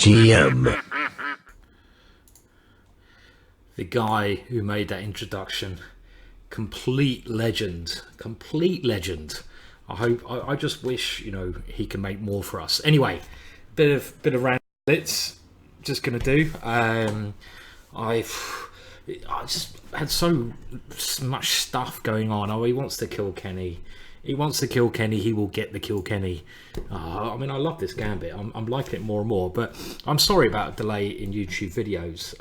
GingerGM. The guy who made that introduction, complete legend. I just wish, you know, he can make more for us. Anyway, bit of random blitz. Just gonna do. I just had so much stuff going on. Oh, he wants to kill Kenny. He wants to kill Kenny. He will get the kill Kenny. I mean, I love this gambit. I'm liking it more and more. But I'm sorry about a delay in YouTube videos.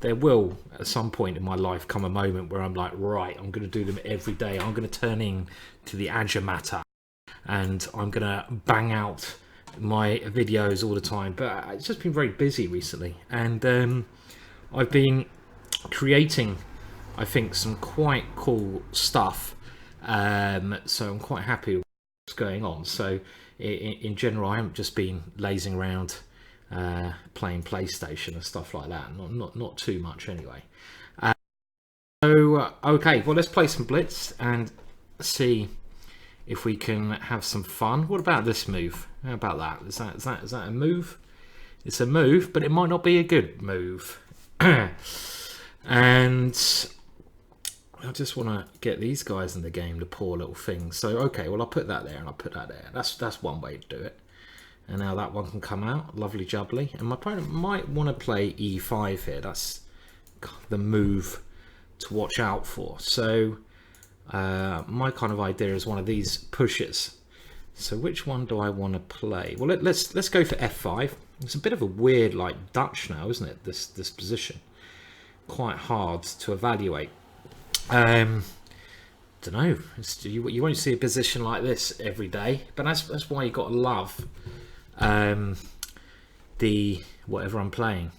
There will, at some point in my life, come a moment where I'm like, right, I'm going to do them every day. I'm going to turn in to the Ajamata, and I'm going to bang out my videos all the time. But it's just been very busy recently, and I've been creating, I think, some quite cool stuff. So I'm quite happy with what's going on. So in general, I haven't just been lazing around playing PlayStation and stuff like that. Not too much anyway. Okay, well, let's play some blitz and see if we can have some fun. What about this move? How about that? Is that a move? It's a move, but it might not be a good move. And I just want to get these guys in the game, the poor little things. So okay, well, I'll put that there and I'll put that there. That's one way to do it. And now that one can come out, lovely jubbly. And my opponent might want to play e5 here. That's the move to watch out for. So my kind of idea is one of these pushes. So which one do I want to play? Well, let's go for f5. It's a bit of a weird, like, Dutch now, isn't it? This position, quite hard to evaluate. Don't know. You won't see a position like this every day, but that's why you got to love the whatever I'm playing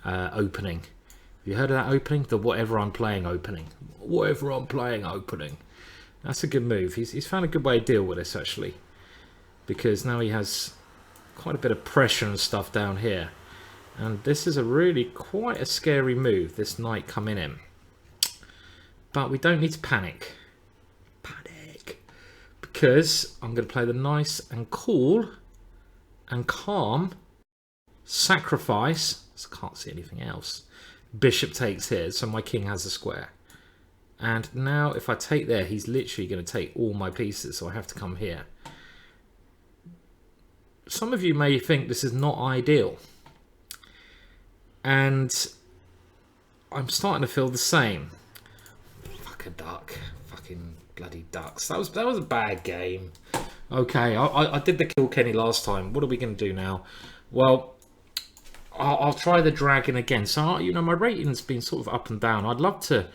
opening. Have you heard of that opening? The whatever I'm playing opening. Whatever I'm playing opening. That's a good move. He's found a good way to deal with this, actually, because now he has quite a bit of pressure and stuff down here, and this is quite a scary move, this knight coming in. But we don't need to panic, because I'm going to play the nice and cool and calm sacrifice. I can't see anything else. Bishop takes here, so my king has a square. And now if I take there, he's literally going to take all my pieces, so I have to come here. Some of you may think this is not ideal, and I'm starting to feel the same. Fuck a duck. Fucking bloody ducks. That was a bad game. Okay, I did the kill Kenny last time. What are we going to do now? Well, I'll try the dragon again. So, you know, my rating's been sort of up and down. I'd love to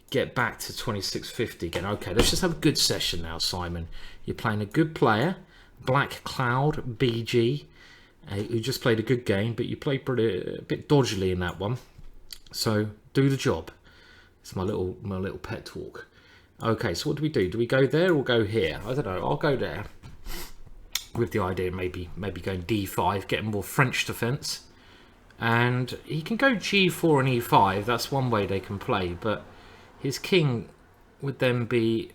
get back to 2650 again. Okay, let's just have a good session now, Simon. You're playing a good player, Black Cloud BG, who just played a good game, but you played a bit dodgily in that one. So do the job. It's my little pet talk. Okay, so what do we do? Do we go there or go here? I don't know. I'll go there, with the idea maybe going d5, getting more French defense. And he can go g4 and e5. That's one way they can play, but his king would then be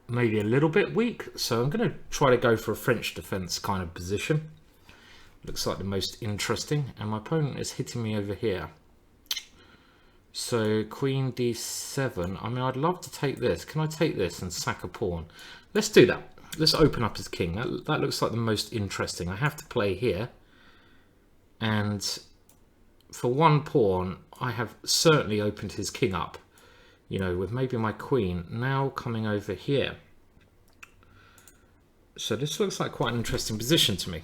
maybe a little bit weak. So I'm going to try to go for a French defense kind of position. Looks like the most interesting. And my opponent is hitting me over here. So queen d7. I mean, I'd love to take this. Can I take this and sack a pawn? Let's do that. Let's open up his king. That looks like the most interesting. I have to play here. And for one pawn, I have certainly opened his king up. You know, with maybe my queen now coming over here. So this looks like quite an interesting position to me.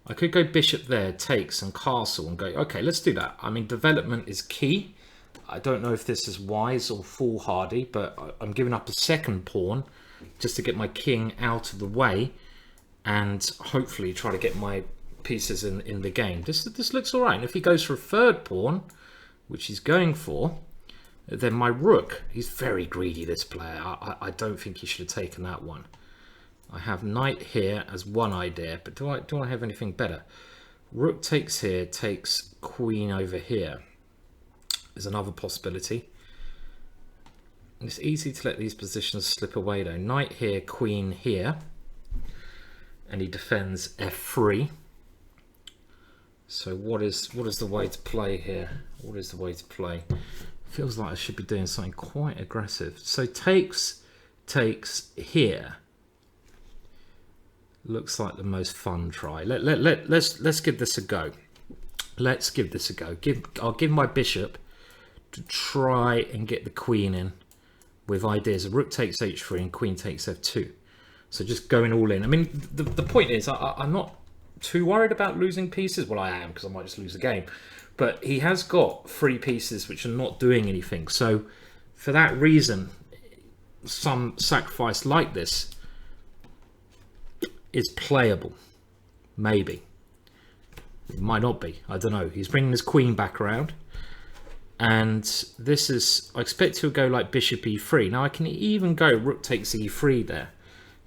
I could go bishop there, takes, and castle, and go, okay, let's do that. I mean, development is key. I don't know if this is wise or foolhardy, but I'm giving up a second pawn just to get my king out of the way and hopefully try to get my pieces in the game. This looks all right. And if he goes for a third pawn, which he's going for, then my rook, he's very greedy, this player. I don't think he should have taken that one. I have knight here as one idea, but do I have anything better? Rook takes here, takes queen over here is another possibility. It's easy to let these positions slip away though. Knight here, queen here, and he defends f3. So what is the way to play here? What is the way to play? Feels like I should be doing something quite aggressive. So takes here. Looks like the most fun try. Let's give this a go. Let's give this a go. I'll give my bishop to try and get the queen in with ideas of rook takes h3 and queen takes f2. So just going all in. I mean, the point is, I'm not too worried about losing pieces. Well, I am, because I might just lose the game. But he has got 3 pieces which are not doing anything. So for that reason, some sacrifice like this is playable. Maybe. It might not be. I don't know. He's bringing his queen back around. And this is... I expect he'll go like bishop e3. Now I can even go rook takes e3 there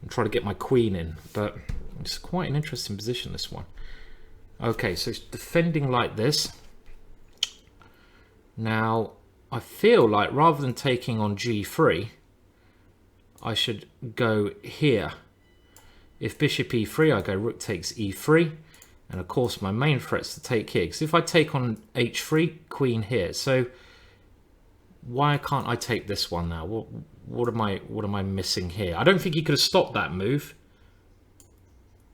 and try to get my queen in. But it's quite an interesting position, this one. Okay, so it's defending like this. Now, I feel like rather than taking on g3, I should go here. If bishop e3, I go rook takes e3. And of course, my main threat's to take here. Because if I take on h3, queen here. So, why can't I take this one now? What am I missing here? I don't think he could have stopped that move.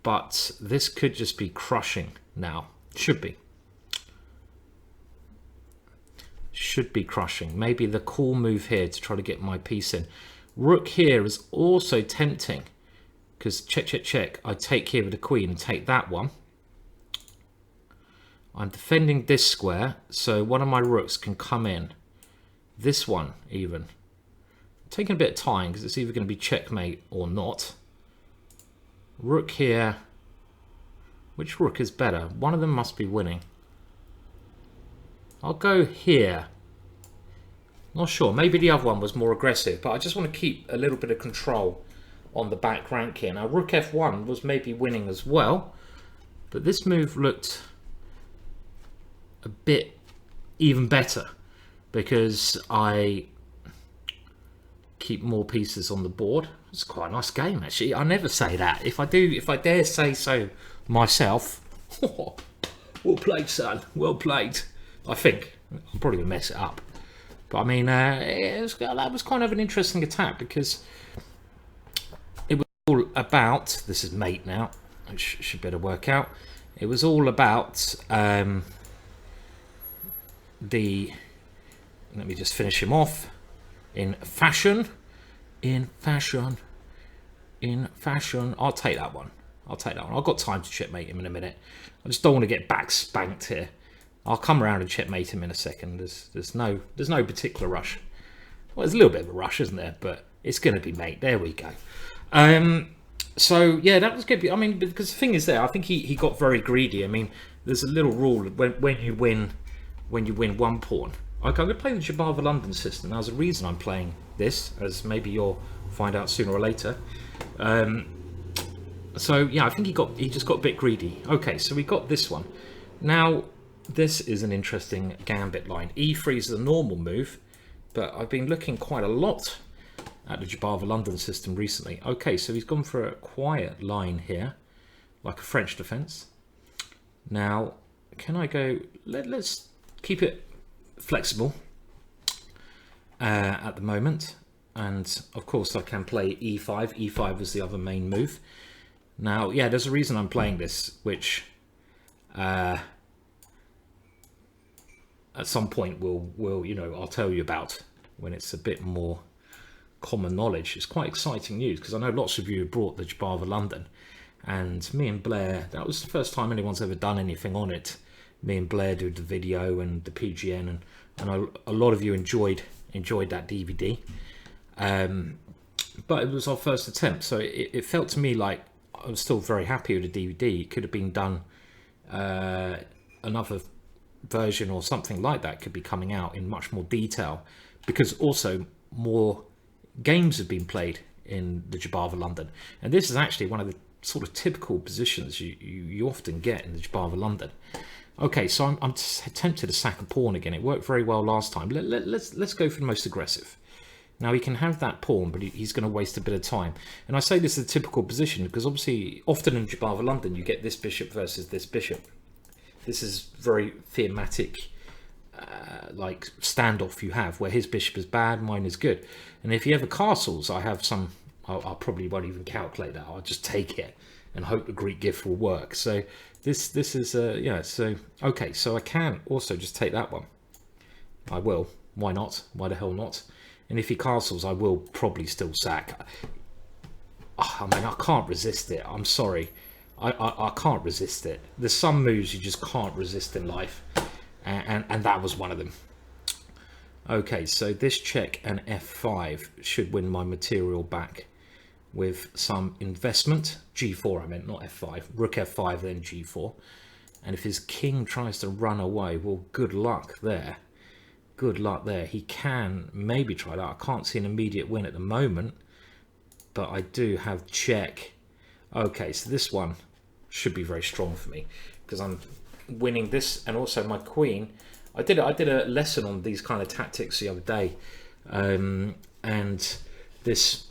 But this could just be crushing now. Should be. Should be crushing. Maybe the cool move here to try to get my piece in. Rook here is also tempting. Because check. I take here with the queen and take that one. I'm defending this square. So one of my rooks can come in. This one even. Taking a bit of time because it's either going to be checkmate or not. Rook here. Which rook is better? One of them must be winning. I'll go here. Not sure. Maybe the other one was more aggressive, but I just want to keep a little bit of control on the back rank here. Now, rook f1 was maybe winning as well, but this move looked a bit even better because I keep more pieces on the board. It's quite a nice game, actually. I never say that. If I dare say so myself, well played, son. Well played. I think I'm probably gonna mess it up, but I mean, that was kind of an interesting attack because it was all about. This is mate now. I should better work out. It was all about the. Let me just finish him off in fashion. In fashion. I'll take that one. I've got time to checkmate him in a minute. I just don't want to get back spanked here. I'll come around and checkmate him in a second. There's no particular rush. Well, there's a little bit of a rush, isn't there? But it's going to be mate. There we go. So yeah, that was good. I mean, because the thing is, there, I think he got very greedy. I mean, there's a little rule when you win one pawn. I'm going to play the Jobava-London system. Now, there's a reason I'm playing this, as maybe you'll find out sooner or later. So yeah, I think he just got a bit greedy. Okay, so we got this one. Now, this is an interesting gambit line. E3 is the normal move, but I've been looking quite a lot at the Jobava-London system recently. Okay, so he's gone for a quiet line here, like a French defense. Now, can I go... Let's keep it flexible at the moment. And, of course, I can play E5. E5 is the other main move. Now, yeah, there's a reason I'm playing this, which... at some point we'll I'll tell you about when it's a bit more common knowledge. It's quite exciting news because I know lots of you have brought the Jobava-London, and me and Blair, that was the first time anyone's ever done anything on it. Me and Blair did the video and the PGN, and a lot of you enjoyed that DVD, but it was our first attempt, so it felt to me like I was still very happy with the DVD. It could have been done another version or something like that could be coming out in much more detail, because also more games have been played in the Jobava-London, and this is actually one of the sort of typical positions you often get in the Jobava-London. Okay, so I'm tempted to sack a pawn again. It worked very well last time. Let's go for the most aggressive. Now, he can have that pawn, but he's going to waste a bit of time. And I say this is a typical position because obviously often in Jobava-London you get this bishop versus this bishop. This is very thematic, like standoff you have, where his bishop is bad, mine is good. And if he ever castles, I have some. I probably won't even calculate that. I'll just take it and hope the Greek gift will work. So this is yeah. So okay, so I can also just take that one. I will. Why not? Why the hell not? And if he castles, I will probably still sack. Oh, I mean, I can't resist it. I'm sorry. I can't resist it. There's some moves you just can't resist in life. And that was one of them. Okay, so this check and f5 should win my material back with some investment. G4 I meant, not f5. Rook f5, then g4. And if his king tries to run away, well, good luck there. Good luck there. He can maybe try that. I can't see an immediate win at the moment, but I do have check. Okay, so this one should be very strong for me because I'm winning this, and also my queen. I did a lesson on these kind of tactics the other day, and this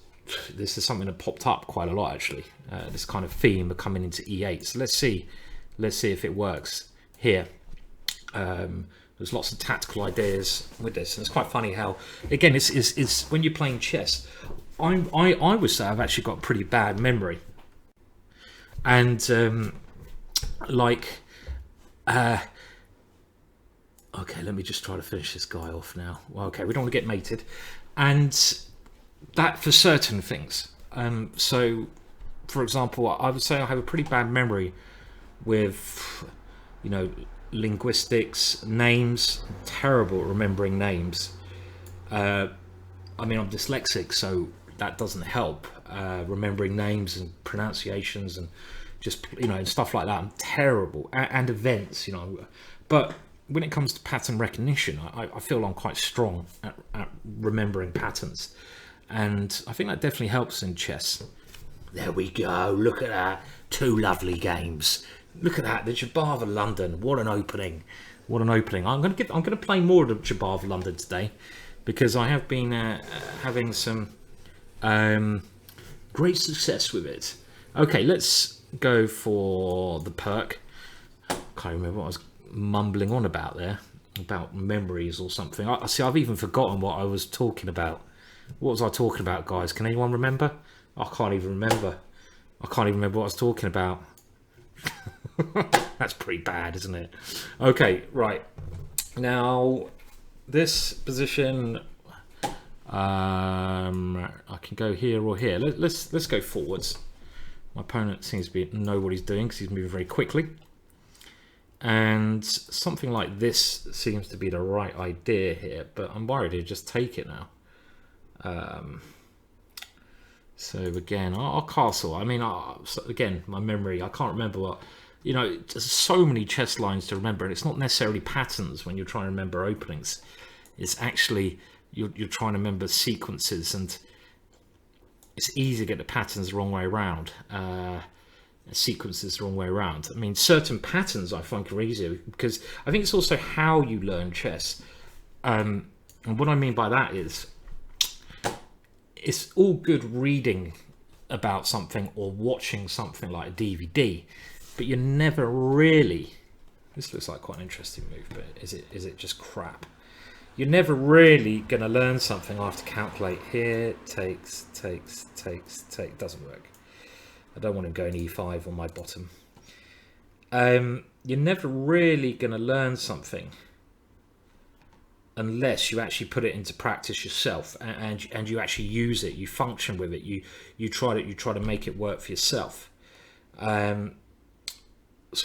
is something that popped up quite a lot actually. This kind of theme of coming into e8. So let's see if it works here. There's lots of tactical ideas with this, and it's quite funny how, again, it's when you're playing chess. I would say I've actually got pretty bad memory, and like. Okay, let me just try to finish this guy off now. Well, okay, we don't want to get mated, and that for certain things. So, for example, I would say I have a pretty bad memory with, you know, linguistics, names. Terrible at remembering names. I mean, I'm dyslexic, so that doesn't help. Remembering names and pronunciations and just, you know, and stuff like that. I'm terrible, and events, you know. But when it comes to pattern recognition, I feel I'm quite strong at remembering patterns, and I think that definitely helps in chess. There we go. Look at that. 2 lovely games. Look at that. The Jobava-London. What an opening. What an opening. I'm going to play more of the Jobava-London today, because I have been having some great success with it. Okay, let's go for the perk. Can't remember what I was mumbling on about there, about memories or something. I see, I've even forgotten what I was talking about. What was I talking about, guys? Can anyone remember? I can't even remember. I can't even remember what I was talking about. That's pretty bad, isn't it? Okay, right. Now, this position, I can go here or here. Let's go forwards. My opponent seems to know what he's doing because he's moving very quickly. And something like this seems to be the right idea here, but I'm worried he'll just take it now. So again, I'll castle. I mean, again, my memory, I can't remember what, you know, there's so many chess lines to remember, and it's not necessarily patterns when you're trying to remember openings. It's actually, you're trying to remember sequences, and it's easy to get the patterns the wrong way around. Sequences the wrong way around. I mean, certain patterns I find are easier, because I think it's also how you learn chess. And what I mean by that is, it's all good reading about something or watching something like a DVD, but you're never really, this looks like quite an interesting move, but is it just crap? You're never really going to learn something. I have to calculate here, takes, doesn't work. I don't want him going e5 on my bottom. You're never really going to learn something unless you actually put it into practice yourself, and you actually use it, you function with it, you try to make it work for yourself. So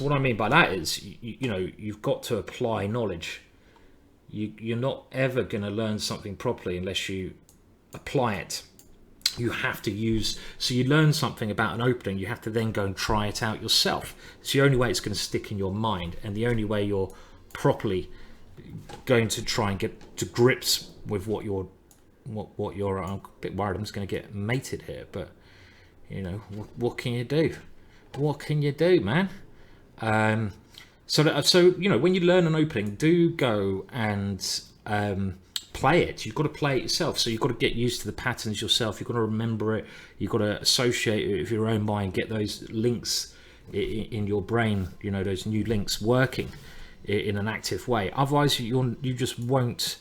what I mean by that is, you know, you've got to apply knowledge. You're not ever going to learn something properly unless you apply it. You have to use, so you learn something about an opening, you have to then go and try it out yourself. It's the only way it's going to stick in your mind, and the only way you're properly going to try and get to grips with what you're I'm a bit worried I'm just going to get mated here, but you know, what can you do? What can you do, man? So you know, when you learn an opening, do go and play it. You've got to play it yourself, so you've got to get used to the patterns yourself. You've got to remember it. You've got to associate it with your own mind, get those links in your brain, you know, those new links working in an active way. Otherwise you just won't,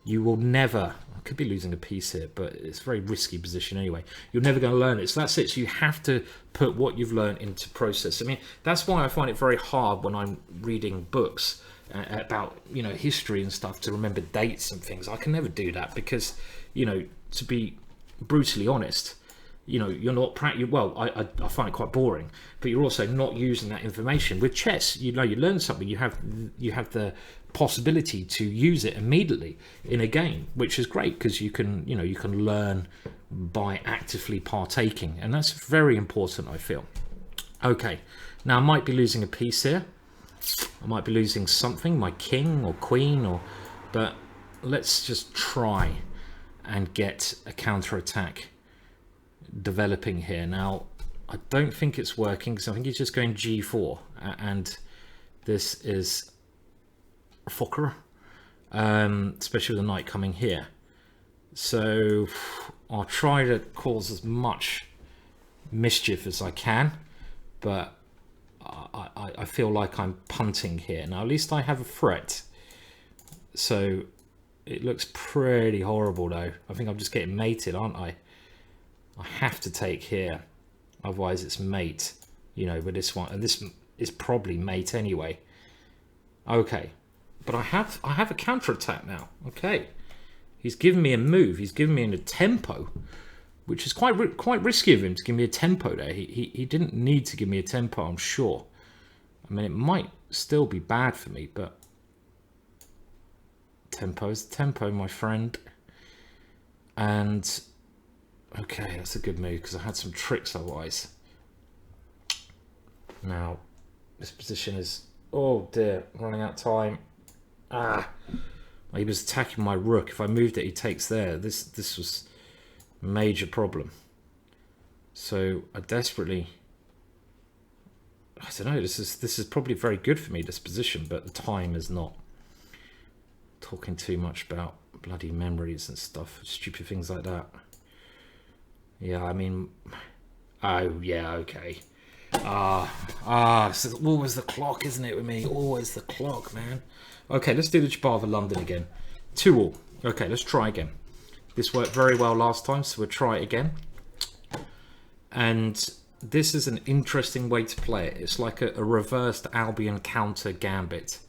you will never, I could be losing a piece here, but it's a very risky position anyway. You're never going to learn it. So that's it. So you have to put what you've learned into process. I mean, that's why I find it very hard when I'm reading books about, you know, history and stuff, to remember dates and things. I can never do that because, you know, to be brutally honest, you know, you're not well, I find it quite boring, but you're also not using that information. With chess, you know, you learn something, you have the possibility to use it immediately in a game, which is great because you can, you know, you can learn by actively partaking, and that's very important, I feel. Okay, now I might be losing a piece here. I might be losing something, my king or queen, but let's just try and get a counter-attack developing here. Now, I don't think it's working, because I think he's just going g4, and this is Fokker, especially with the knight coming here. So I'll try to cause as much mischief as I can, but I feel like I'm punting here. Now, at least I have a threat, so it looks pretty horrible though. I think I'm just getting mated, aren't I? I have to take here, otherwise it's mate, you know, with this one, and this is probably mate anyway. Okay, but I have a counter-attack now. Okay, he's given me a move, he's given me a tempo, which is quite risky of him to give me a tempo there. He didn't need to give me a tempo, I'm sure. I mean, it might still be bad for me, but tempo is tempo, my friend. And okay, that's a good move, because I had some tricks otherwise. Now, this position is, oh dear, running out of time. He was attacking my rook. If I moved it, he takes there. This was a major problem. So I desperately, I don't know, this is probably very good for me, this position, but the time is not. Talking too much about bloody memories and stuff, stupid things like that. Yeah, I mean, oh yeah, okay. It's always the clock, isn't it, with me? Always the clock, man. Okay, let's do the Jobava-London again. 2-all. Okay, let's try again. This worked very well last time, so we'll try it again. And this is an interesting way to play it. It's like a reversed Albion counter gambit,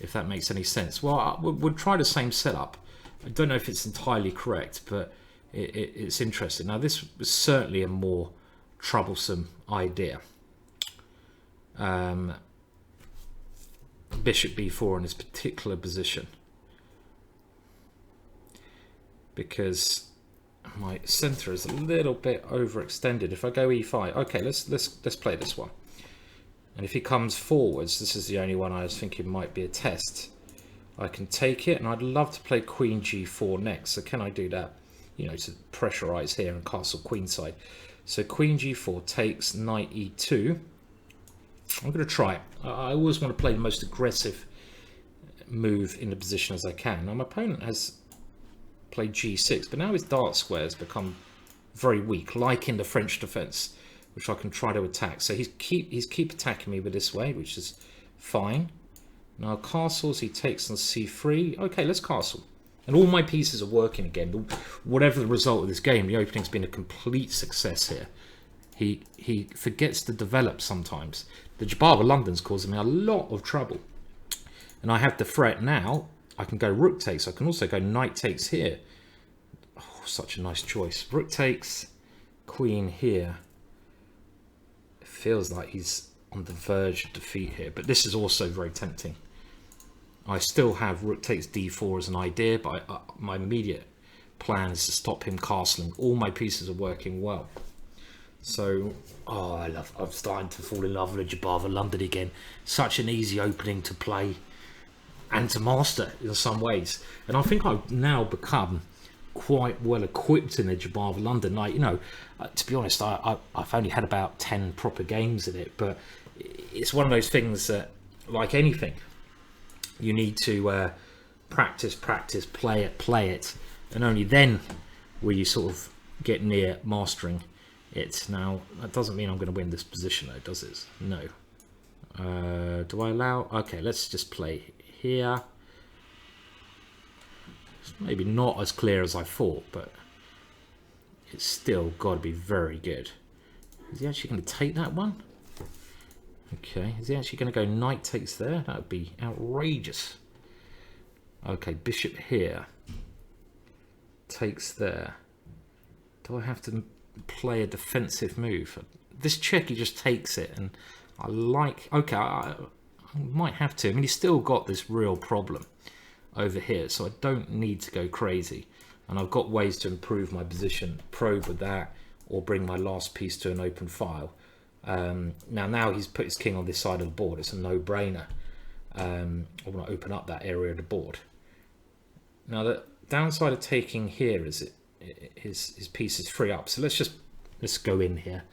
if that makes any sense. Well, we'll try the same setup. I don't know if it's entirely correct, but it's interesting. Now, this was certainly a more troublesome idea. Bishop b4 in this particular position, because my center is a little bit overextended. If I go e5, okay, let's play this one. And if he comes forwards, this is the only one I was thinking might be a test. I can take it, and I'd love to play queen g4 next. So can I do that? You know, to pressurize here and castle queenside. So queen g4 takes knight e2. I'm going to try it. I always want to play the most aggressive move in the position as I can. Now, my opponent has played g6, but now his dart squares become very weak, like in the French defense, which I can try to attack. So he's keep attacking me with this way, which is fine. Now castles, he takes on c3. Okay, let's castle. And all my pieces are working again. Whatever the result of this game, the opening's been a complete success here. He forgets to develop sometimes. The Jobava-London's causing me a lot of trouble. And I have the threat now. I can go rook takes. I can also go knight takes here. Oh, such a nice choice. Rook takes, queen here. It feels like he's on the verge of defeat here. But this is also very tempting. I still have rook takes d4 as an idea, but my immediate plan is to stop him castling. All my pieces are working well. So, oh, I'm starting to fall in love with Jobava-London again. Such an easy opening to play and to master in some ways. And I think I've now become quite well equipped in the Jobava-London. Like, you know, to be honest, I've only had about 10 proper games in it, but it's one of those things that, like anything, you need to practice, play it, and only then will you sort of get near mastering it. Now, that doesn't mean I'm going to win this position though, does it? No. Do I allow? Okay, let's just play here. It's maybe not as clear as I thought, but it's still got to be very good. Is he actually going to take that one? Okay, is he actually going to go knight takes there? That would be outrageous. Okay, bishop here. Takes there. Do I have to play a defensive move? This check, he just takes it, and I like... Okay, I might have to. I mean, he's still got this real problem over here, so I don't need to go crazy. And I've got ways to improve my position, probe with that, or bring my last piece to an open file. Now he's put his king on this side of the board. It's a no-brainer. I want to open up that area of the board. Now the downside of taking here is his piece is free up. So let's go in here,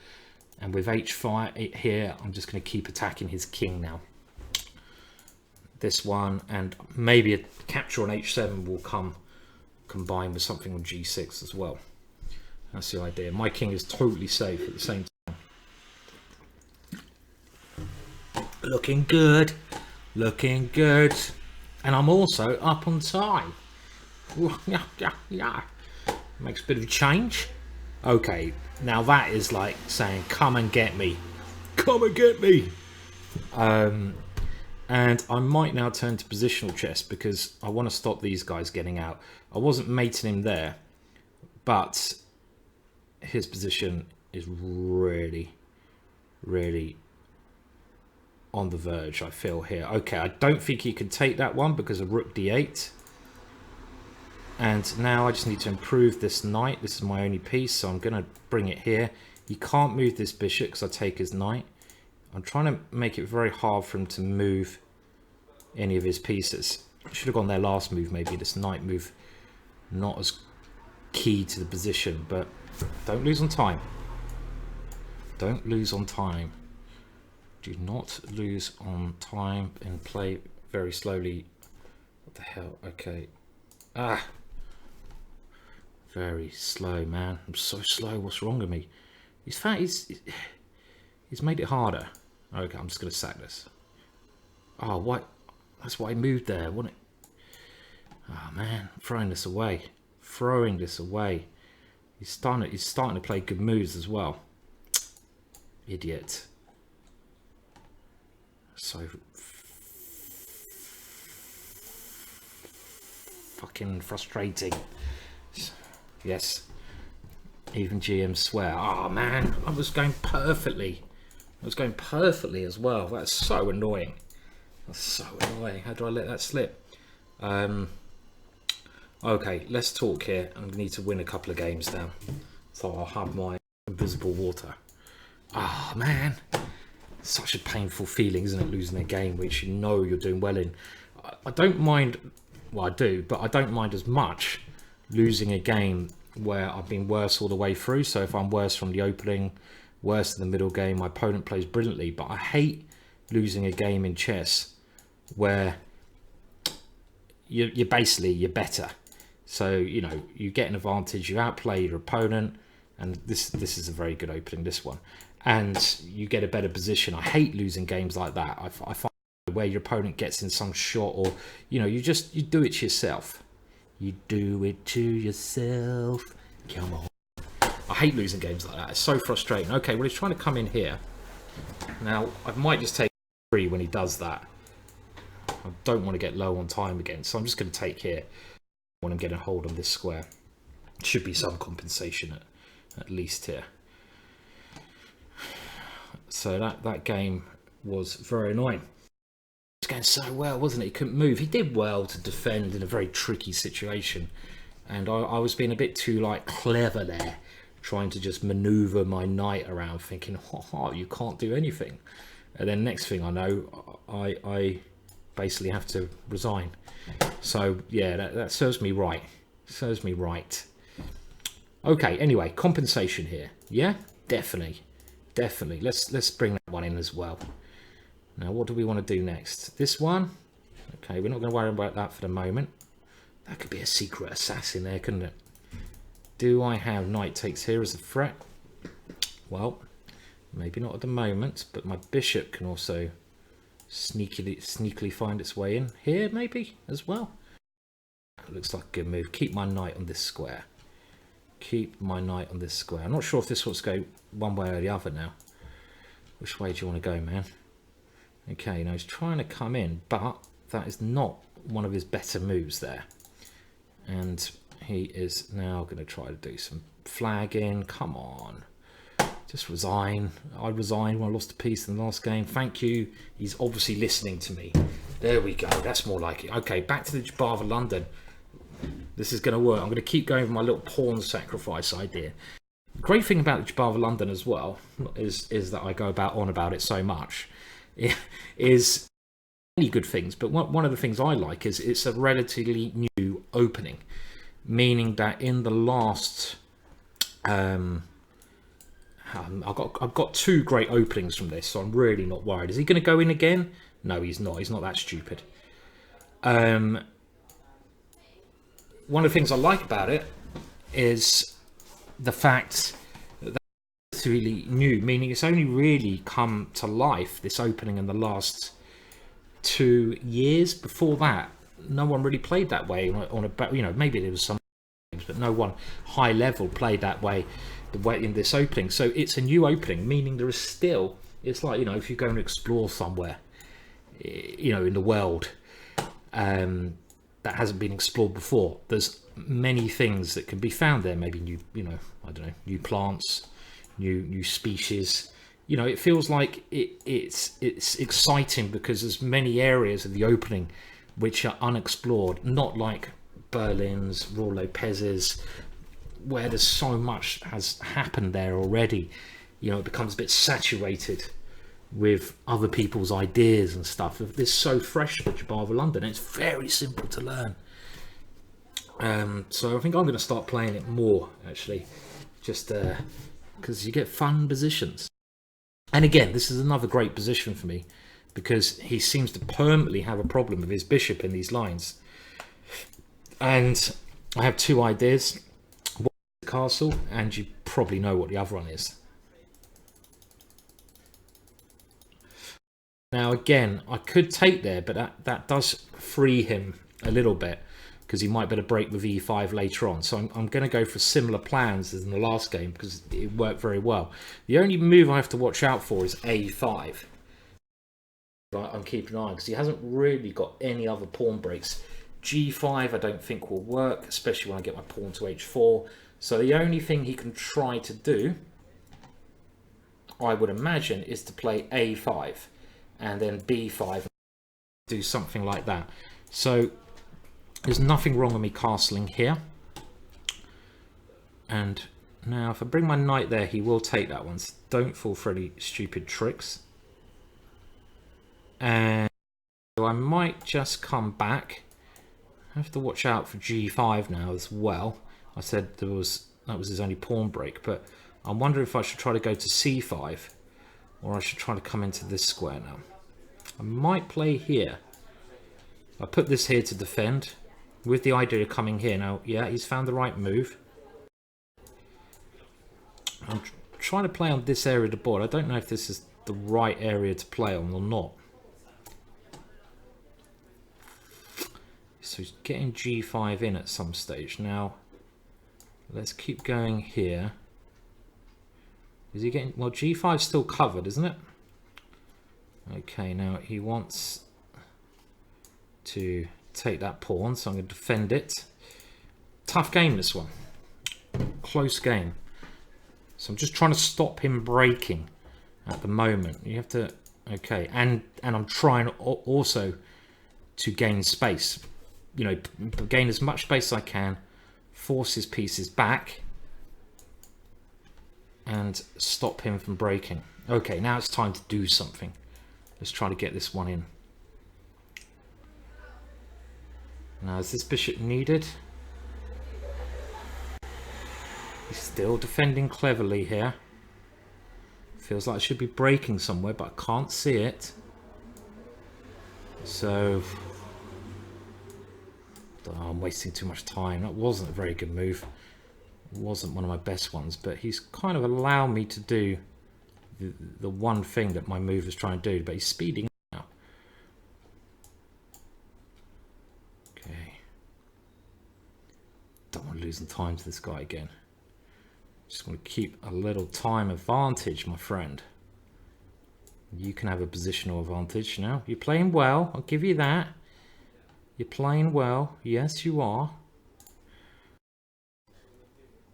and with h5 here, I'm just going to keep attacking his king now. This one, and maybe a capture on h7 will come combined with something on g6 as well. That's the idea. My king is totally safe at the same time. Looking good, looking good, and I'm also up on time. Yeah. Makes a bit of a change. Okay, now that is like saying, "Come and get me, come and get me." And I might now turn to positional chess because I want to stop these guys getting out. I wasn't mating him there, but his position is really, really on the verge, I feel here. Okay, I don't think he can take that one because of rook d8. And now I just need to improve this knight. This is my only piece, so I'm going to bring it here. He can't move this bishop because I take his knight. I'm trying to make it very hard for him to move any of his pieces. I should have gone their last move, maybe. This knight move, not as key to the position, but don't lose on time. Don't lose on time. Do not lose on time and play very slowly. What the hell? Okay. Very slow, man. I'm so slow. What's wrong with me? He's made it harder. Okay, I'm just going to sack this. Oh, what? That's why I moved there, wasn't it? Oh, man. I'm throwing this away. Throwing this away. He's starting to play good moves as well. Idiot. So fucking frustrating. Yes, even GM swear. Oh man, I was going perfectly. I was going perfectly as well. That's so annoying. That's so annoying. How do I let that slip? Okay, let's talk here. I need to win a couple of games now, so I'll have my invisible water. Ah man. Such a painful feeling, isn't it, losing a game which you know you're doing well in. I don't mind, well I do, but I don't mind as much losing a game where I've been worse all the way through. So if I'm worse from the opening, worse in the middle game, my opponent plays brilliantly. But I hate losing a game in chess where you're better. So, you know, you get an advantage, you outplay your opponent, and this is a very good opening, this one. And you get a better position. I hate losing games like that. I find where your opponent gets in some shot, or you know, you do it to yourself. You do it to yourself. Come on. I hate losing games like that. It's so frustrating. Okay, well, he's trying to come in here. Now I might just take 3 when he does that. I don't want to get low on time again, so I'm just going to take here when I'm getting a hold on this square. Should be some compensation at least here. So that game was very annoying. It was going so well, wasn't it? He couldn't move. He did well to defend in a very tricky situation, and I was being a bit too like clever there, trying to just maneuver my knight around, thinking, oh, you can't do anything. And then next thing I know, I basically have to resign. So yeah, that serves me right. Serves me right. Okay, anyway, compensation here. Yeah, definitely. Definitely. Let's bring that one in as well. Now, what do we want to do next? This one? Okay, we're not going to worry about that for the moment. That could be a secret assassin there, couldn't it? Do I have knight takes here as a threat? Well, maybe not at the moment, but my bishop can also sneakily find its way in here, maybe, as well. Looks like a good move. Keep my knight on this square. Keep my knight on this square. I'm not sure if this wants to go one way or the other now. Which way do you want to go, man? Okay, now he's trying to come in, but that is not one of his better moves there. And he is now going to try to do some flagging. Come on. Just resign. I resigned when I lost a piece in the last game. Thank you. He's obviously listening to me. There we go. That's more like it. Okay, back to the Jobava-London. This is going to work. I'm going to keep going with my little pawn sacrifice idea. The great thing about the Jobava-London as well is that I go on about it so much. Is many good things, but one of the things I like is it's a relatively new opening, meaning that in the last I've got two great openings from this, so I'm really not worried. Is he going to go in again? No, he's not. He's not that stupid. One of the things I like about it is the fact that it's really new, meaning it's only really come to life, this opening, in the last 2 years. Before that, no one really played that way on a, you know, maybe there was some games, but no one high level played that way in this opening. So it's a new opening, meaning there is still, it's like, you know, if you go and explore somewhere, you know, in the world that hasn't been explored before, there's many things that can be found there. Maybe new, you know, I don't know, new plants, new species. You know, it feels like it's exciting because there's many areas of the opening which are unexplored, not like Berlin's, Raw Lopez's, where there's so much has happened there already. You know, it becomes a bit saturated with other people's ideas and stuff. This is so fresh for Jobava-London. It's very simple to learn. So I think I'm going to start playing it more, actually, just because you get fun positions. And again, this is another great position for me because he seems to permanently have a problem with his bishop in these lines. And I have two ideas. One is the castle, and you probably know what the other one is. Now again, I could take there, but that does free him a little bit because he might better break with e5 later on. So I'm going to go for similar plans as in the last game because it worked very well. The only move I have to watch out for is a5. I'm keeping an eye on because he hasn't really got any other pawn breaks. g5 I don't think will work, especially when I get my pawn to h4. So the only thing he can try to do, I would imagine, is to play a5 and then b5, do something like that. So there's nothing wrong with me castling here. And now if I bring my knight there, he will take that one. So don't fall for any stupid tricks. And so I might just come back. I have to watch out for g5 now as well. I said that was his only pawn break, but I'm wondering if I should try to go to c5 or I should try to come into this square now. I might play here. I put this here to defend with the idea of coming here. Now, yeah, he's found the right move. I'm trying to play on this area of the board. I don't know if this is the right area to play on or not. So he's getting g5 in at some stage. Now, let's keep going here. Is he getting... Well, g5's still covered, isn't it? Okay, now he wants to take that pawn, so I'm going to defend it. Tough game, this one. Close game. So I'm just trying to stop him breaking at the moment. You have to... Okay, and I'm trying also to gain space. You know, gain as much space as I can, force his pieces back, and stop him from breaking. Okay, now it's time to do something. Let's try to get this one in. Now, is this bishop needed? He's still defending cleverly here. Feels like I should be breaking somewhere, but I can't see it. So... Oh, I'm wasting too much time. That wasn't a very good move. wasn't one of my best ones, but he's kind of allowed me to do the one thing that my move was trying to do, but he's speeding up now. Okay. Don't want to lose time to this guy again. Just want to keep a little time advantage, my friend. You can have a positional advantage now. You're playing well, I'll give you that. You're playing well, yes you are.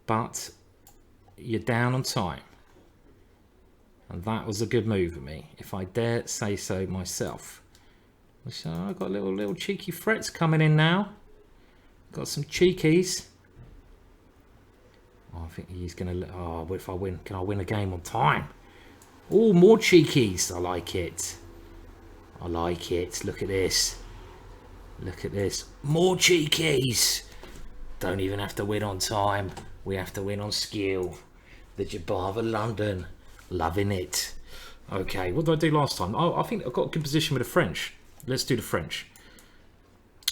But you're down on time. And that was a good move of me, if I dare say so myself. So I've got little cheeky threats coming in now. Got some cheekies. Oh, I think he's gonna. Oh, what if I win? Can I win a game on time? Oh, more cheekies. I like it. I like it. Look at this. Look at this. More cheekies. Don't even have to win on time. We have to win on skill. The Jobava-London. Loving it. Okay, what did I do last time? Oh, I think I've got a good position with the French. Let's do the French.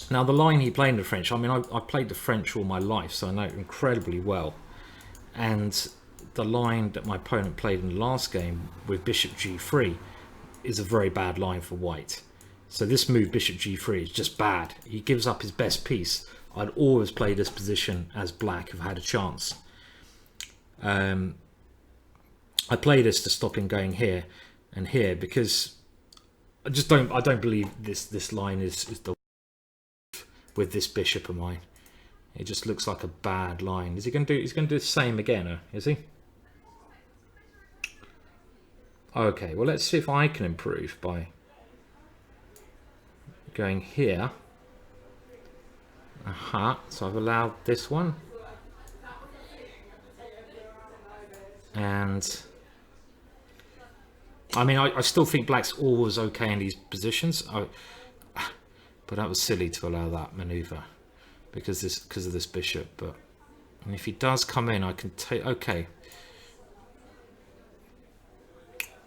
Now, the line he played in the French, I mean, I played the French all my life, so I know it incredibly well. And the line that my opponent played in the last game with Bishop G3 is a very bad line for white. So this move, Bishop G3, is just bad. He gives up his best piece. I'd always play this position as black if I had a chance. I play this to stop him going here and here because I don't believe this line is the with this bishop of mine. It just looks like a bad line. Is he going to do? He's going to do the same again, is he? Okay, well let's see if I can improve by going here. Aha, so I've allowed this one. And I mean, I still think black's always okay in these positions. But that was silly to allow that maneuver because of this bishop. But and if he does come in, I can take okay.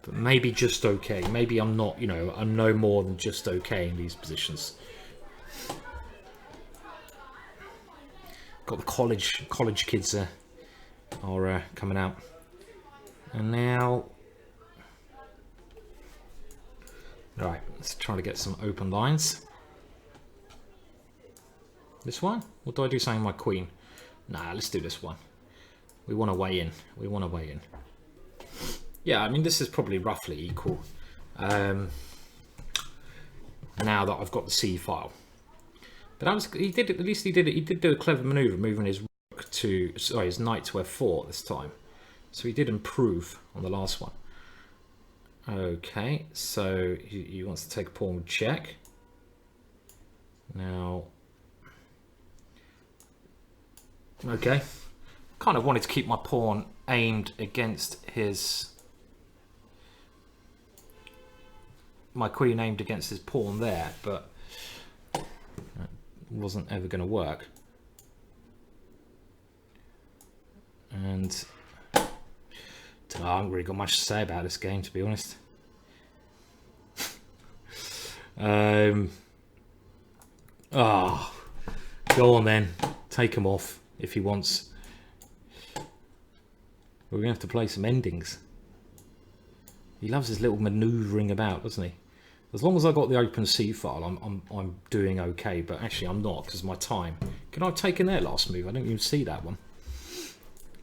But maybe just okay. Maybe I'm not, you know, I'm no more than just okay in these positions. Got the college kids there are coming out. And now, right, let's try to get some open lines. This one? What do I do saying my queen? Nah, let's do this one. We want to weigh in. We want to weigh in. Yeah, I mean, this is probably roughly equal. Now that I've got the C file. But that was, he did it, at least he did it. He did do a clever maneuver, moving his rook to, sorry, his knight to F4 this time. So he did improve on the last one. Okay, so he wants to take a pawn with check. Now, okay, kind of wanted to keep my pawn aimed against my queen aimed against his pawn there, but it wasn't ever going to work. And I haven't really got much to say about this game, to be honest. Oh, go on then, take him off if he wants. We're gonna have to play some endings. He loves his little manoeuvring about, doesn't he? As long as I got the open C file, I'm doing okay. But actually, I'm not because my time. Can I have taken their last move? I didn't even see that one.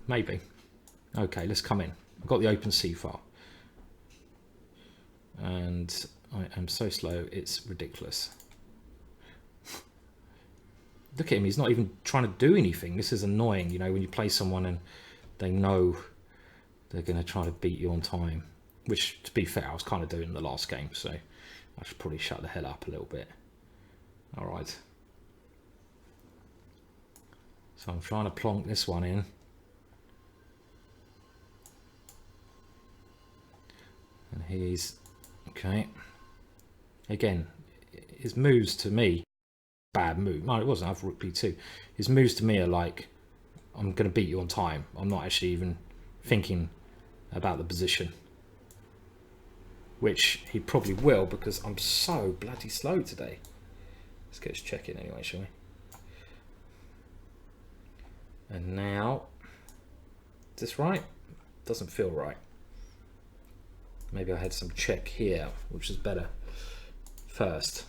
Maybe. Okay, let's come in. I've got the open C file, and I am so slow. It's ridiculous. Look at him. He's not even trying to do anything. This is annoying. You know, when you play someone and they know they're going to try to beat you on time. Which, to be fair, I was kind of doing in the last game, so I should probably shut the hell up a little bit. All right. So I'm trying to plonk this one in. And he's okay. Again, his moves to me, bad move. No, it wasn't. I've rook b2. His moves to me are like, I'm going to beat you on time. I'm not actually even thinking about the position. Which he probably will because I'm so bloody slow today. Let's get his check in anyway, shall we? And now this right? Doesn't feel right. Maybe I had some check here, which is better first.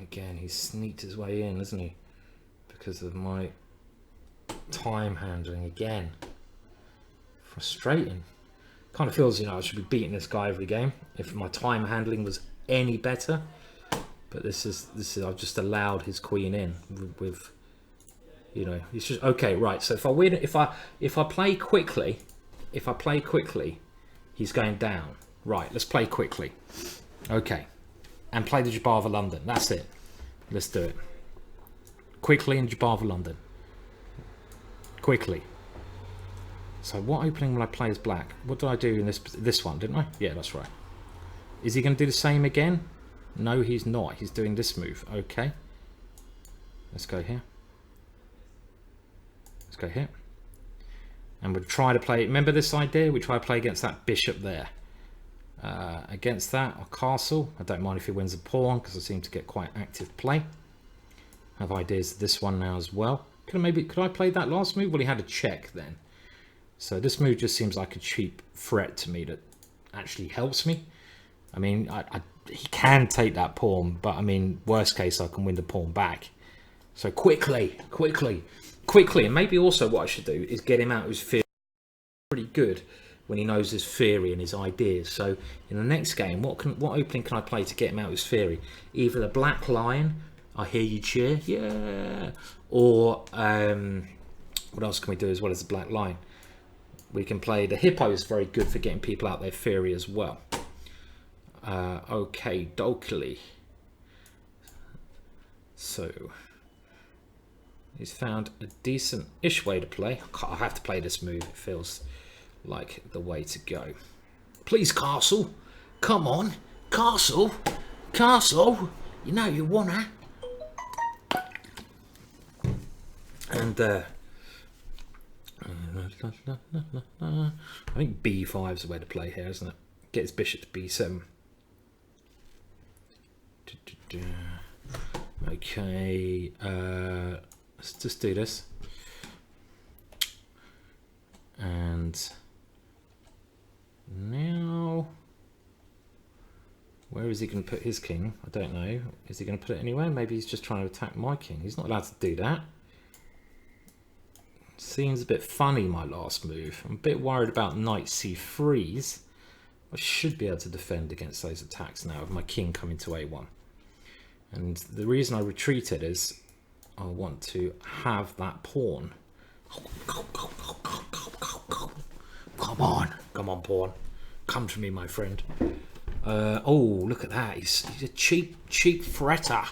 Again, he's sneaked his way in, hasn't he? Because of my time handling again. Frustrating. Kind of feels, you know, I should be beating this guy every game if my time handling was any better. But this is I've just allowed his queen in with you know, it's just okay, right. So if I win, if I play quickly, he's going down. Right, let's play quickly. Okay. And play the Jobava-London. That's it. Let's do it. Quickly in Jobava-London. Quickly. So what opening will I play as black? What did I do in this one, didn't I? Yeah, that's right. Is he going to do the same again? No, he's not. He's doing this move. Okay. Let's go here. Let's go here. And we'll try to play... Remember this idea? We try to play against that bishop there. Against that, or castle. I don't mind if he wins a pawn because I seem to get quite active play. I have ideas of this one now as well. Could I play that last move? Well, he had a check then. So this move just seems like a cheap threat to me that actually helps me. I mean, he can take that pawn, but I mean, worst case, I can win the pawn back. So quickly, and maybe also what I should do is get him out of his fear. Pretty good when he knows his theory and his ideas. So in the next game, what opening can I play to get him out of his theory? Either the black lion, I hear you cheer, yeah, or what else can we do as well as the black lion? We can play the hippo, is very good for getting people out their theory as well. Okay, dokily. So he's found a decent-ish way to play. I have to play this move. It feels like the way to go. Please, castle. Come on, castle. Castle. You know you wanna. And I think b5 is the way to play here, isn't it? Get his bishop to b7. Okay, let's just do this. And now, where is he going to put his king? I don't know. Is he going to put it anywhere? Maybe he's just trying to attack my king. He's not allowed to do that. Seems a bit funny, my last move. I'm a bit worried about knight c3s. I should be able to defend against those attacks now with my king coming to a1. And the reason I retreated is I want to have that pawn. Come on, pawn. Come to me, my friend. Oh, look at that. He's a cheap fretter.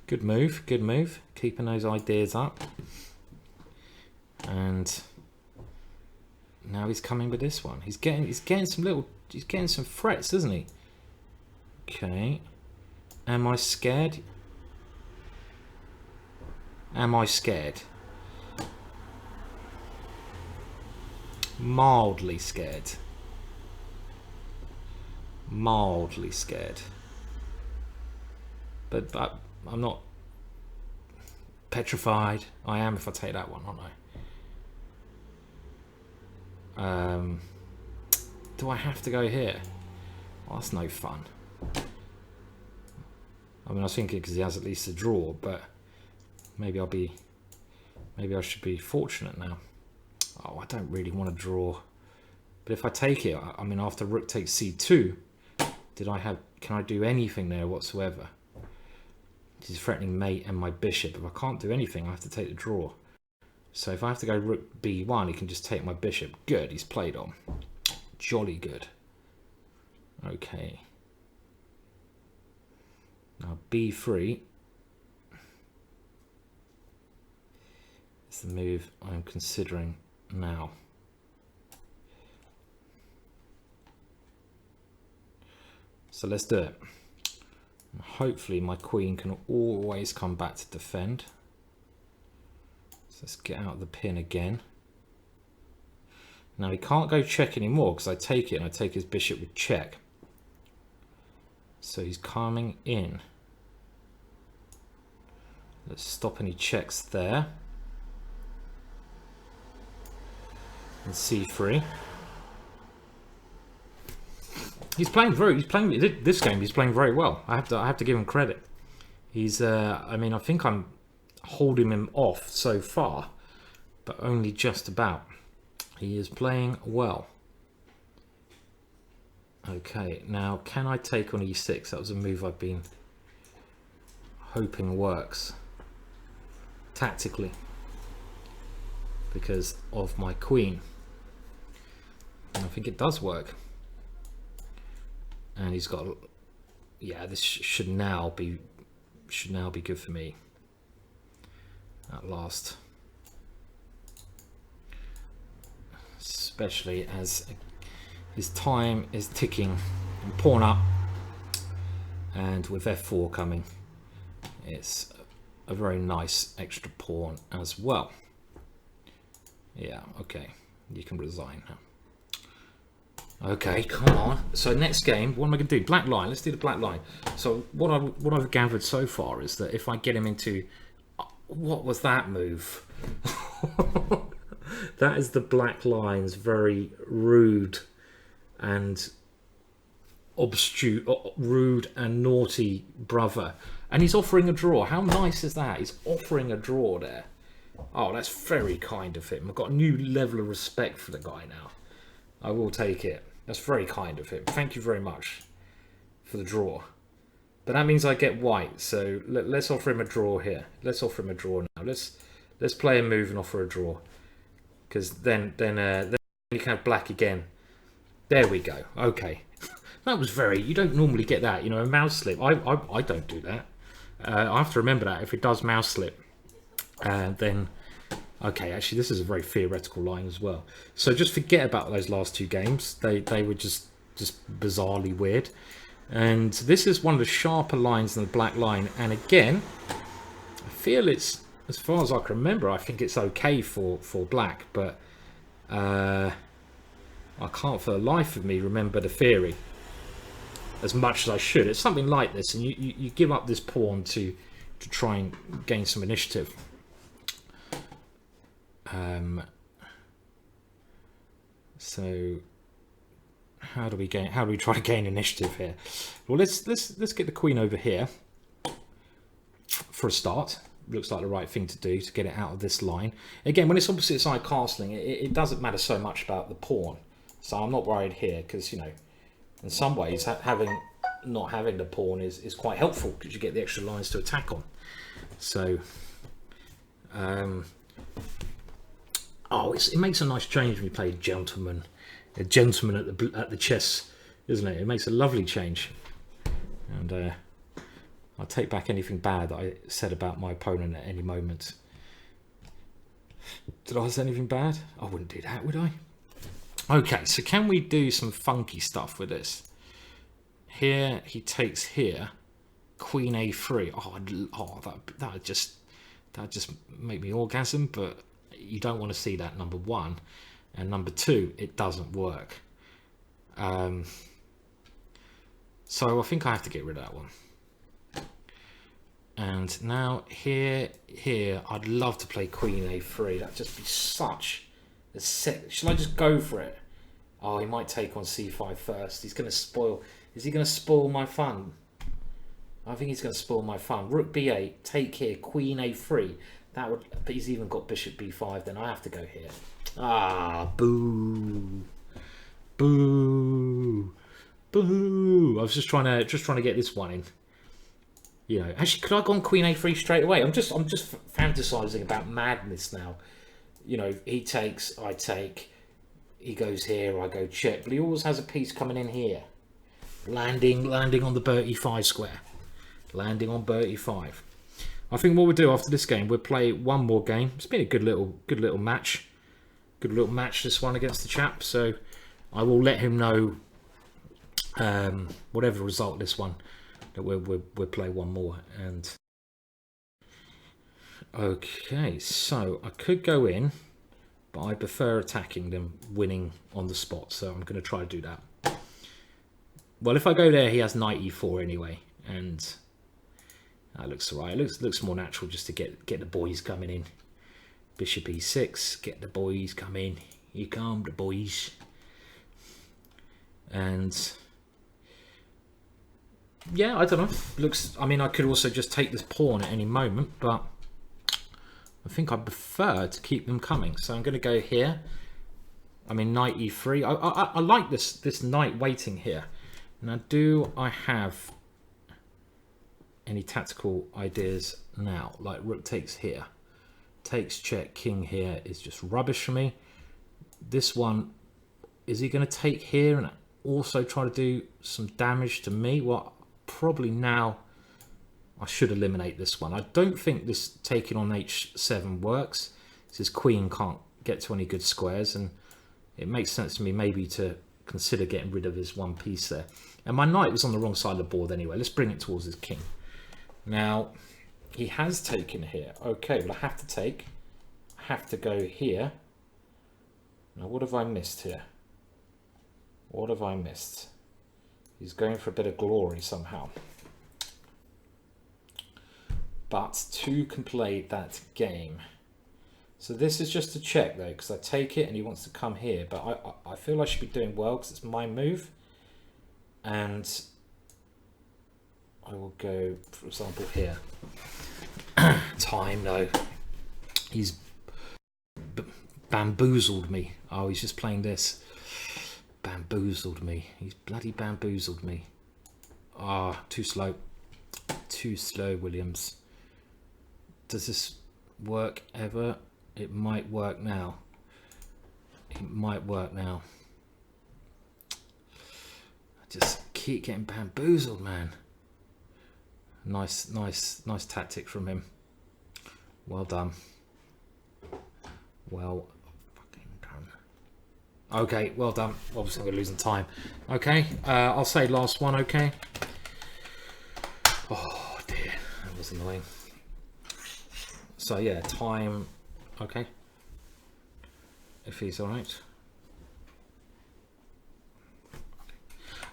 Good move, good move. Keeping those ideas up. And now he's coming with this one. He's getting some threats, isn't he? Okay. Am I scared? Am I scared? Mildly scared. Mildly scared. But I'm not petrified. I am if I take that one, aren't I? Do I have to go here? Oh, that's no fun. I mean, I was thinking because he has at least a draw, but maybe I should be fortunate now. Oh, I don't really want to draw. But if I take it, I mean, after rook takes c2, can I do anything there whatsoever? He's threatening mate and my bishop. If I can't do anything, I have to take the draw. So if I have to go rook b1, he can just take my bishop. Good, he's played on. Jolly good. Okay. Now b3 is the move I'm considering now. So let's do it. Hopefully my queen can always come back to defend. So let's get out of the pin again. Now he can't go check anymore because I take it and I take his bishop with check. So he's coming in. Let's stop any checks there. and c3. He's playing this game. He's playing very well. I have to give him credit. He's I mean, I think I'm holding him off so far, but only just about. He is playing well. Okay, now can I take on e6? That was a move I've been hoping works tactically because of my queen. And I think it does work. And he's got, yeah, this should now be good for me at last, especially as his time is ticking and pawn up, and with f4 coming, it's a very nice extra pawn as well. Yeah, okay, you can resign now. Okay, come on. So next game, what am I going to do? Black line. Let's do the black line. So what I've gathered so far is that if I get him into, what was that move? That is the black line's very rude and rude and naughty brother. And he's offering a draw. How nice is that? He's offering a draw there. Oh, that's very kind of him. I've got a new level of respect for the guy now. I will take it. That's very kind of him. Thank you very much for the draw. But that means I get white. So let's offer him a draw here. Let's offer him a draw now. Let's play a move and offer a draw. Because then you can have black again. There we go. Okay. That was very... You don't normally get that. You know, a mouse slip. I don't do that. I have to remember that. If it does mouse slip, then... Okay, actually, this is a very theoretical line as well. So just forget about those last two games. They were just bizarrely weird. And this is one of the sharper lines than the black line. And again, I feel it's, as far as I can remember, I think it's okay for black. But I can't for the life of me remember the theory as much as I should. It's something like this. And you give up this pawn to try and gain some initiative. So how do we try to gain initiative here? Well, let's get the queen over here for a start. Looks like the right thing to do to get it out of this line. Again, when it's opposite side castling, it doesn't matter so much about the pawn. So I'm not worried here because, you know, in some ways not having the pawn is quite helpful because you get the extra lines to attack on. So oh, it makes a nice change when you play a gentleman at the chess, isn't it? It makes a lovely change. And I'll take back anything bad that I said about my opponent at any moment. Did I say anything bad? I wouldn't do that, would I? Okay, so can we do some funky stuff with this? Here he takes here, Queen A3. Oh, that just make me orgasm, but you don't want to see that, number one. And number two, it doesn't work. So I think I have to get rid of that one. And now here, I'd love to play Queen A3. That'd just be such a set. Shall I just go for it? Oh, he might take on C5 first. He's going to spoil. Is he going to spoil my fun? I think he's going to spoil my fun. Rook B8, take here, Queen A3. That would, but he's even got Bishop B5. Then I have to go here. Ah, boo, boo, boo. I was just trying to get this one in. You know, actually, could I have gone Queen A3 straight away? I'm just fantasizing about madness now. You know, he takes, I take. He goes here, I go check. But he always has a piece coming in here, landing on the Bertie 5 square, landing on Bertie 5. I think what we'll do after this game, we'll play one more game. It's been a good little match. Good little match, this one against the chap. So I will let him know whatever result this one, that we'll play one more. And okay, so I could go in, but I prefer attacking than winning on the spot. So I'm going to try to do that. Well, if I go there, he has knight e4 anyway, and that looks alright. It looks more natural just to get the boys coming in. Bishop e6, get the boys coming. Here come the boys. And yeah, I don't know. Looks. I mean, I could also just take this pawn at any moment, but I think I prefer to keep them coming. So I'm going to go here. I mean, knight e3. I like this knight waiting here. Now, do I have any tactical ideas now? Like rook takes here, takes check, king here is just rubbish for me. This one, is he going to take here and also try to do some damage to me? Well, probably now I should eliminate this one. I don't think this taking on h7 works. His queen can't get to any good squares, and it makes sense to me maybe to consider getting rid of his one piece there. And my knight was on the wrong side of the board anyway. Let's bring it towards his king. Now, he has taken here. Okay, but I have to take. I have to go here. Now, what have I missed here? What have I missed? He's going for a bit of glory somehow. But two can play that game. So this is just a check though, because I take it and he wants to come here. But I feel I should be doing well because it's my move. And I will go, for example, here. Time, no. He's bamboozled me. Oh, he's just playing this. Bamboozled me. He's bloody bamboozled me. Ah, too slow. Too slow, Williams. Does this work ever? It might work now. It might work now. I just keep getting bamboozled, man. Nice tactic from him. Well done. Well fucking done. Okay, well done. Obviously we're losing time. Okay, I'll say last one, okay? Oh dear, that was annoying. So yeah, time, okay. If he's alright.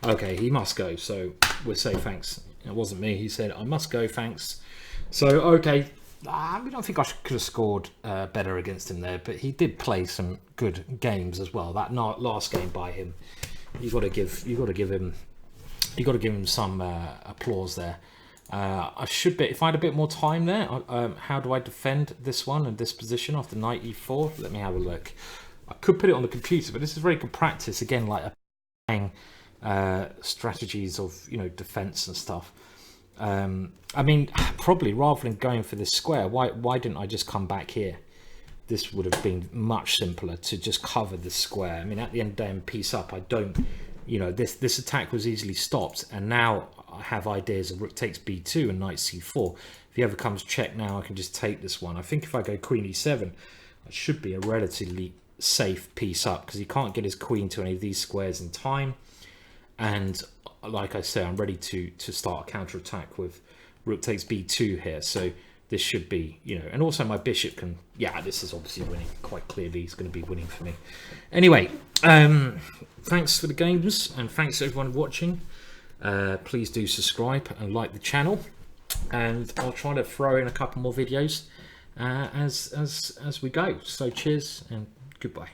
Okay, he must go, so we'll say thanks. It wasn't me, he said, I must go, thanks. So, okay, I don't think I could have scored better against him there, but he did play some good games as well. That last game by him, you got to give him some applause there. I should be, if I had a bit more time there, how do I defend this one and this position after knight e4? Let me have a look. I could put it on the computer, but this is very good practice, again, like playing strategies of, you know, defense and stuff. I mean, probably rather than going for this square, why didn't I just come back here? This would have been much simpler to just cover the square. I mean, at the end of the day, and piece up, I don't, you know, this attack was easily stopped, and now I have ideas of rook takes b2 and knight c4. If he ever comes check now, I can just take this one. I think if I go queen e7, it should be a relatively safe piece up, because he can't get his queen to any of these squares in time. And like I say, I'm ready to start a counter attack with rook takes b2 here. So this should be, you know, and also my bishop can, yeah, this is obviously winning quite clearly. He's going to be winning for me. Anyway, thanks for the games, and thanks to everyone watching. Please do subscribe and like the channel, and I'll try to throw in a couple more videos as we go. So cheers and goodbye.